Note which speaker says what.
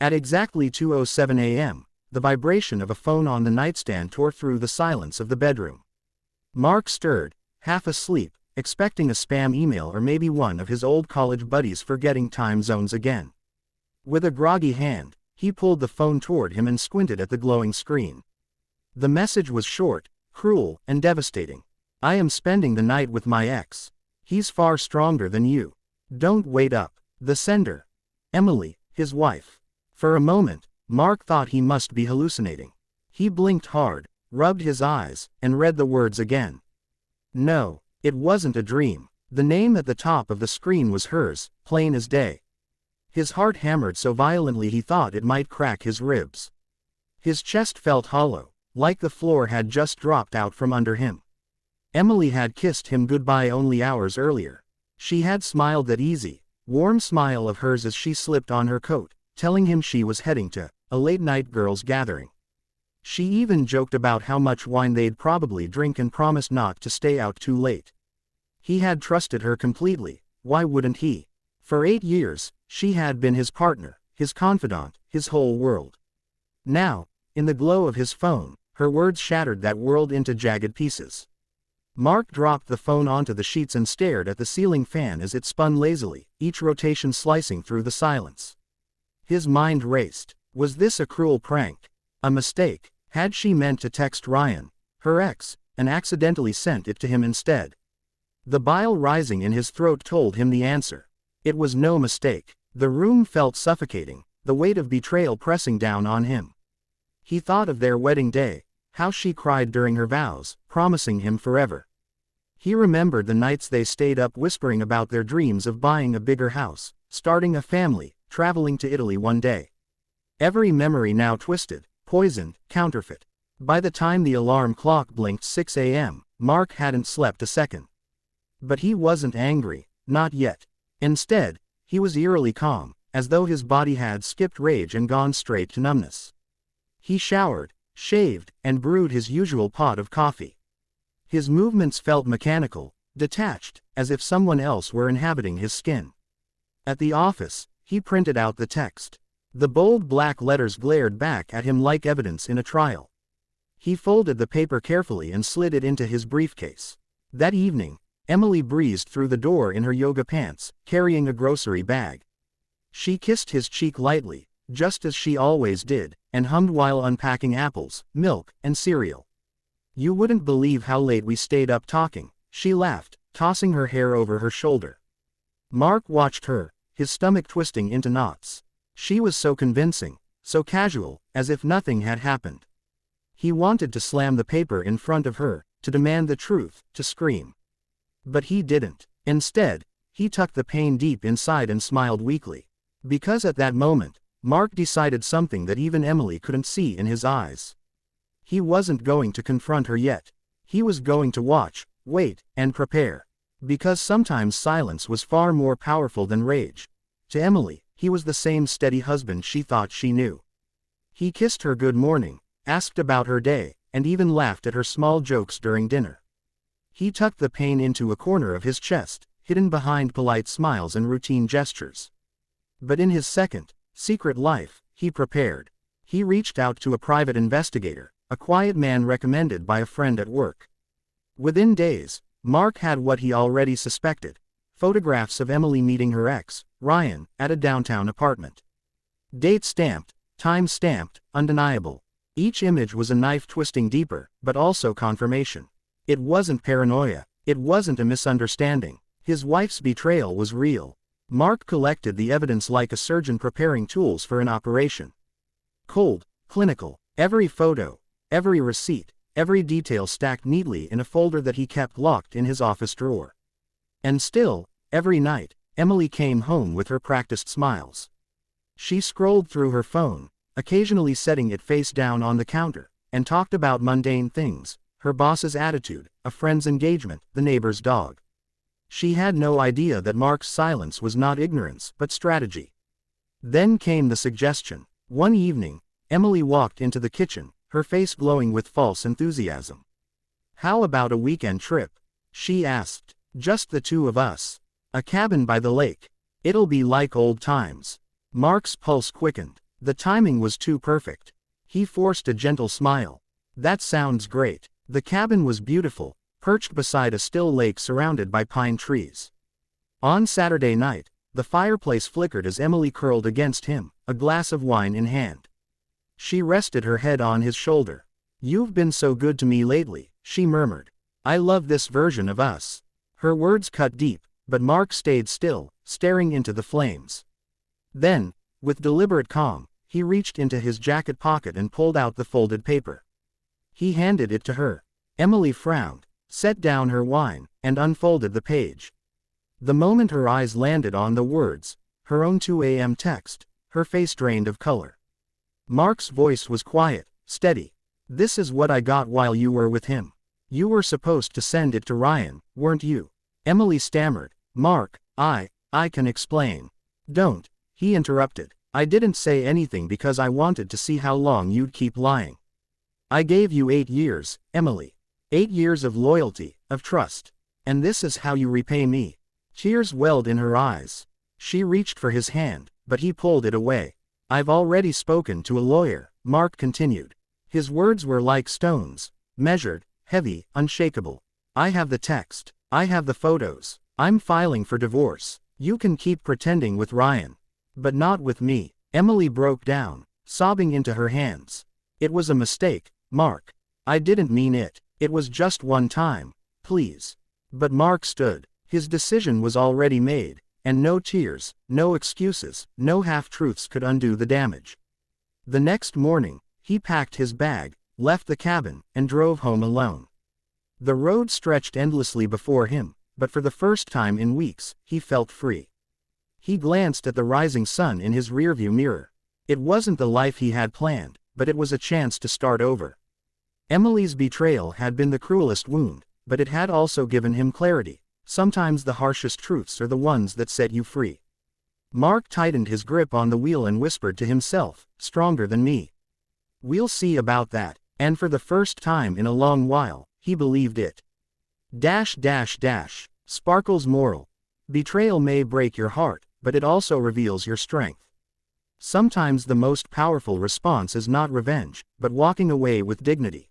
Speaker 1: At exactly 2:07 a.m., the vibration of a phone on the nightstand tore through the silence of the bedroom. Mark stirred, half asleep, expecting a spam email or maybe one of his old college buddies forgetting time zones again. With a groggy hand, he pulled the phone toward him and squinted at the glowing screen. The message was short, cruel, and devastating. "I am spending the night with my ex. He's far stronger than you. Don't wait up." The sender. Emily, his wife. For a moment, Mark thought he must be hallucinating. He blinked hard, rubbed his eyes, and read the words again. No, it wasn't a dream. The name at the top of the screen was hers, plain as day. His heart hammered so violently he thought it might crack his ribs. His chest felt hollow, like the floor had just dropped out from under him. Emily had kissed him goodbye only hours earlier. She had smiled that easy, warm smile of hers as she slipped on her coat, telling him she was heading to a late-night girls' gathering. She even joked about how much wine they'd probably drink and promised not to stay out too late. He had trusted her completely, why wouldn't he? For 8 years, she had been his partner, his confidant, his whole world. Now, in the glow of his phone, her words shattered that world into jagged pieces. Mark dropped the phone onto the sheets and stared at the ceiling fan as it spun lazily, each rotation slicing through the silence. His mind raced. Was this a cruel prank? A mistake? Had she meant to text Ryan, her ex, and accidentally sent it to him instead? The bile rising in his throat told him the answer. It was no mistake. The room felt suffocating, the weight of betrayal pressing down on him. He thought of their wedding day, how she cried during her vows, promising him forever. He remembered the nights they stayed up whispering about their dreams of buying a bigger house, starting a family, traveling to Italy one day. Every memory now twisted, poisoned, counterfeit. By the time the alarm clock blinked 6 a.m., Mark hadn't slept a second. But he wasn't angry, not yet. Instead, he was eerily calm, as though his body had skipped rage and gone straight to numbness. He showered, shaved, and brewed his usual pot of coffee. His movements felt mechanical, detached, as if someone else were inhabiting his skin. At the office, he printed out the text. The bold black letters glared back at him like evidence in a trial. He folded the paper carefully and slid it into his briefcase. That evening, Emily breezed through the door in her yoga pants, carrying a grocery bag. She kissed his cheek lightly, just as she always did, and hummed while unpacking apples, milk, and cereal. "You wouldn't believe how late we stayed up talking," she laughed, tossing her hair over her shoulder. Mark watched her, his stomach twisting into knots. She was so convincing, so casual, as if nothing had happened. He wanted to slam the paper in front of her, to demand the truth, to scream. But he didn't. Instead, he tucked the pain deep inside and smiled weakly. Because at that moment, Mark decided something that even Emily couldn't see in his eyes. He wasn't going to confront her yet. He was going to watch, wait, and prepare. Because sometimes silence was far more powerful than rage. To Emily, he was the same steady husband she thought she knew. He kissed her good morning, asked about her day, and even laughed at her small jokes during dinner. He tucked the pain into a corner of his chest, hidden behind polite smiles and routine gestures. But in his second, secret life, he prepared. He reached out to a private investigator, a quiet man recommended by a friend at work. Within days, Mark had what he already suspected: photographs of Emily meeting her ex, Ryan, at a downtown apartment. Date stamped, time stamped, undeniable. Each image was a knife twisting deeper, but also confirmation. It wasn't paranoia. It wasn't a misunderstanding. His wife's betrayal was real. Mark collected the evidence like a surgeon preparing tools for an operation. Cold, clinical, every photo, every receipt, every detail stacked neatly in a folder that he kept locked in his office drawer. And still, every night, Emily came home with her practiced smiles. She scrolled through her phone, occasionally setting it face down on the counter, and talked about mundane things: her boss's attitude, a friend's engagement, the neighbor's dog. She had no idea that Mark's silence was not ignorance, but strategy. Then came the suggestion. One evening, Emily walked into the kitchen, her face glowing with false enthusiasm. "How about a weekend trip?" she asked. "Just the two of us. A cabin by the lake. It'll be like old times." Mark's pulse quickened. The timing was too perfect. He forced a gentle smile. That sounds great. The cabin was beautiful, perched beside a still lake surrounded by pine trees. On Saturday night, the fireplace flickered as Emily curled against him, a glass of wine in hand. She rested her head on his shoulder. "You've been so good to me lately," she murmured. "I love this version of us." Her words cut deep, but Mark stayed still, staring into the flames. Then, with deliberate calm, he reached into his jacket pocket and pulled out the folded paper. He handed it to her. Emily frowned, set down her wine, and unfolded the page. The moment her eyes landed on the words, her own 2 a.m. text, her face drained of color. Mark's voice was quiet, steady. "This is what I got while you were with him. You were supposed to send it to Ryan, weren't you?" Emily stammered. "Mark, I can explain." "Don't," he interrupted. "I didn't say anything because I wanted to see how long you'd keep lying. I gave you 8 years, Emily. 8 years of loyalty, of trust. And this is how you repay me." Tears welled in her eyes. She reached for his hand, but he pulled it away. "I've already spoken to a lawyer," Mark continued. His words were like stones, measured, heavy, unshakable. "I have the text. I have the photos. I'm filing for divorce. You can keep pretending with Ryan. But not with me." Emily broke down, sobbing into her hands. "It was a mistake, Mark. I didn't mean it. It was just one time. Please." But Mark stood. His decision was already made, and no tears, no excuses, no half-truths could undo the damage. The next morning, he packed his bag, left the cabin, and drove home alone. The road stretched endlessly before him, but for the first time in weeks, he felt free. He glanced at the rising sun in his rearview mirror. It wasn't the life he had planned, but it was a chance to start over. Emily's betrayal had been the cruelest wound, but it had also given him clarity. Sometimes the harshest truths are the ones that set you free. Mark tightened his grip on the wheel and whispered to himself, "Stronger than me." "We'll see about that," and for the first time in a long while, he believed it. Sparkle's moral. Betrayal may break your heart, but it also reveals your strength. Sometimes the most powerful response is not revenge, but walking away with dignity.